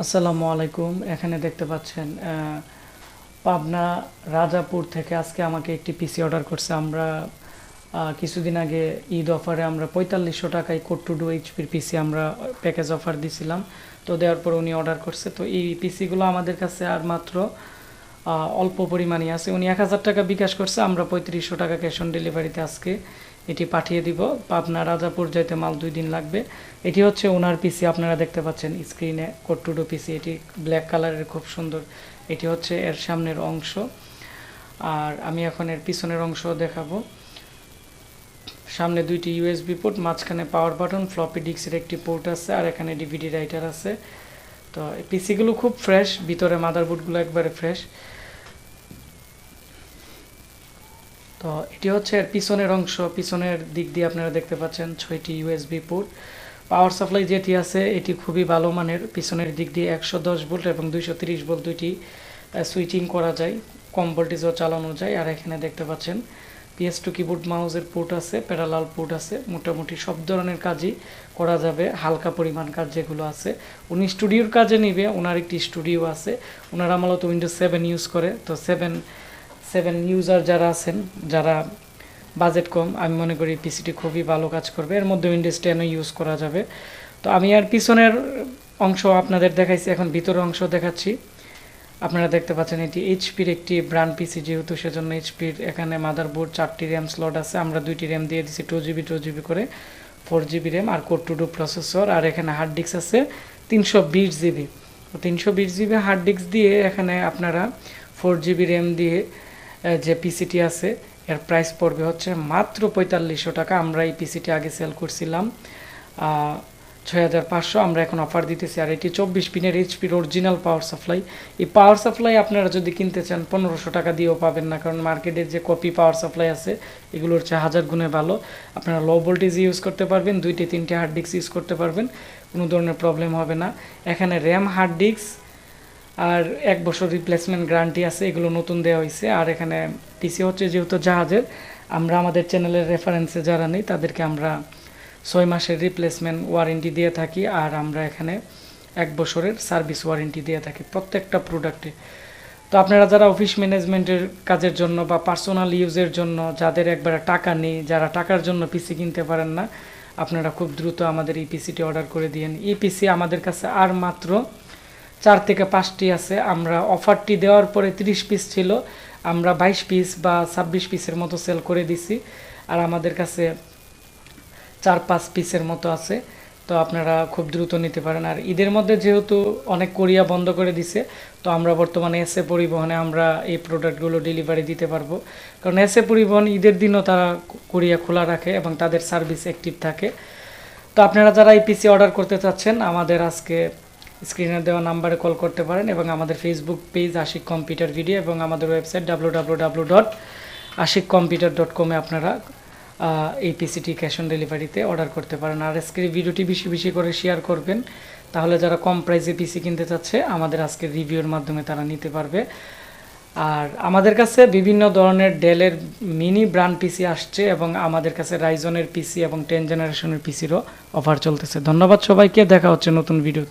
আসসালামু আলাইকুম। এখানে দেখতে পাচ্ছেন পাবনা রাজাপুর থেকে আজকে আমাকে একটি পিসি অর্ডার করছে। আমরা কিছুদিন আগে ঈদ অফারে আমরা 4500 টাকায় কোড টু ডু এইচপির পিসি আমরা প্যাকেজ অফার দিছিলাম। তো দেওয়ার পর উনি অর্ডার করছে। তো এই পিসিগুলো আমাদের কাছে আর মাত্র অল্প পরিমাণই আছে। উনি 1000 টাকা বিকাশ করছে, আমরা 3500 টাকা ক্যাশ অন ডেলিভারিতে আজকে এটি পাঠিয়ে দিব। পাবনা রাজাপুর যাইতে মাল 2 দিন লাগবে। এটি হচ্ছে ওনার পিসি, আপনারা দেখতে পাচ্ছেন স্ক্রিনে কোড টু ডু পিসি। এটি ব্ল্যাক কালারের, খুব সুন্দর। এটি হচ্ছে এর সামনের অংশ, আর আমি এখন এর পিছনের অংশ দেখাবো। সামনে 2টি ইউএসবি পোর্ট, মাঝখানে পাওয়ার বাটন, ফ্লপি ডিস্কের একটি পোর্ট আছে, আর এখানে ডিভিডি রাইটার আছে। তো এই পিসিগুলো খুব ফ্রেশ, ভিতরে মাদারবোর্ডগুলো একবারে ফ্রেশ। তো এটি হচ্ছে এর পিছনের অংশ। পিছনের দিক দিয়ে আপনারা দেখতে পাচ্ছেন 6টি ইউএসবি পোর্ট। পাওয়ার সাপ্লাই যেটি আছে এটি খুবই ভালো মানের। পিছনের দিক দিয়ে 110 ভোল্ট এবং 230 ভোল্ট দুইটি সুইচিং করা যায়, কম ভোল্টেজও চালানো যায়। আর এখানে দেখতে পাচ্ছেন PS2 কিবোর্ড মাউসের পোর্ট আছে, প্যারালাল পোর্ট আছে। মোটামুটি সব ধরনের কাজই করা যাবে, হালকা পরিমাণ কাজ যেগুলো আছে। উনি স্টুডিওর কাজে নিবে, ওনার একটি স্টুডিও আছে। ওনারা মূলত উইন্ডোজ 7 ইউজ করে। তো সেভেন ইউজার যারা আছেন, যারা বাজেট কম, আমি মনে করি পিসিটি খুবই ভালো কাজ করবে। এর মধ্যে উইন্ডোজ 10ও ইউজ করা যাবে। তো আমি আর পিছনের অংশ আপনাদের দেখাইছি, এখন ভিতরের অংশ দেখাচ্ছি। আপনারা দেখতে পাচ্ছেন এটি এইচপির একটি ব্র্যান্ড পিসি, যেহেতু সেজন্য এইচপির এখানে মাদারবোর্ড, 4টি র্যাম স্লট আছে। আমরা 2টি র্যাম দিয়ে দিচ্ছি, 2GB করে, 4GB র্যাম আর কোড টু ডু প্রসেসর। আর এখানে হার্ড ডিস্ক আছে 320GB। তো 320GB হার্ড ডিস্ক দিয়ে এখানে আপনারা 4GB র্যাম দিয়ে যে পিসিটি আছে এর প্রাইস পড়বে হচ্ছে মাত্র 4500 টাকা। আমরা এই পিসিটি আগে সেল করছিলাম 6500, আমরা এখন অফার দিতেছি। আর এটি 24 পিনের এইচপির অরিজিনাল পাওয়ার সাপ্লাই। এই পাওয়ার সাপ্লাই আপনারা যদি কিনতে চান 1500 টাকা দিয়েও পাবেন না, কারণ মার্কেটের যে কপি পাওয়ার সাপ্লাই আছে এগুলোর চেয়ে 1000 গুণে ভালো। আপনারা লো ভোল্টেজ ইউজ করতে পারবেন, 2টি 3টে হার্ড ডিস্ক ইউজ করতে পারবেন, কোনো ধরনের প্রবলেম হবে না। এখানে র্যাম, হার্ড ডিস্ক আর 1 বছর রিপ্লেসমেন্ট গ্যারান্টি আছে, এগুলো নতুন দেওয়া হয়েছে। আর এখানে পিসি হচ্ছে যেহেতু জাহাজের, আমরা আমাদের চ্যানেলের রেফারেন্সে যারা নেই তাদেরকে আমরা 6 মাসের রিপ্লেসমেন্ট ওয়ারেন্টি দিয়ে থাকি, আর আমরা এখানে 1 বছরের সার্ভিস ওয়ারেন্টি দিয়ে থাকি প্রত্যেকটা প্রোডাক্টে। তো আপনারা যারা অফিস ম্যানেজমেন্টের কাজের জন্য বা পার্সোনাল ইউজের জন্য, যাদের একবারে টাকা নেই, যারা টাকার জন্য পিসি কিনতে পারেন না, আপনারা খুব দ্রুত আমাদের এই পিসিটি অর্ডার করে দিন। এই পিসি আমাদের কাছে আর মাত্র 4 থেকে 5টি আছে। আমরা অফারটি দেওয়ার পরে 30 পিস ছিল, আমরা 22 পিস বা 26 পিসের মতো সেল করে দিছি। আর আমাদের কাছে 4-5 পিসের মতো আছে। তো আপনারা খুব দ্রুত নিতে পারেন। আর ঈদের মধ্যে যেহেতু অনেক কোরিয়া বন্ধ করে দিছে, তো আমরা বর্তমানে এসএ পরিবহনে আমরা এই প্রোডাক্টগুলো ডেলিভারি দিতে পারবো, কারণ এসএ পরিবহন ঈদের দিনও তারা কোরিয়া খোলা রাখে এবং তাদের সার্ভিস অ্যাক্টিভ থাকে। তো আপনারা যারা এই পিসি অর্ডার করতে চাচ্ছেন, আমাদের আজকে স্ক্রিনে দেওয়া নাম্বারে কল করতে পারেন, এবং আমাদের Facebook page Ashik computer video এবং আমাদের ওয়েবসাইট www.ashikcomputer.com এ আপনারা এই পিসিটি ক্যাশ অন ডেলিভারিতে অর্ডার করতে পারেন। আর আজকের ভিডিওটি বেশি বেশি করে শেয়ার করবেন, তাহলে যারা কম প্রাইসে পিসি কিনতে চাচ্ছে আমাদের আজকের রিভিউর মাধ্যমে তারা নিতে পারবে। আর আমাদের কাছে বিভিন্ন ধরনের ডেলের মিনি ব্র্যান্ড পিসি আসছে, এবং আমাদের কাছে রাইজনের পিসি এবং 10 জেনারেশনের পিসিরও অফার চলতেছে। ধন্যবাদ সবাইকে, দেখা হচ্ছে নতুন ভিডিও।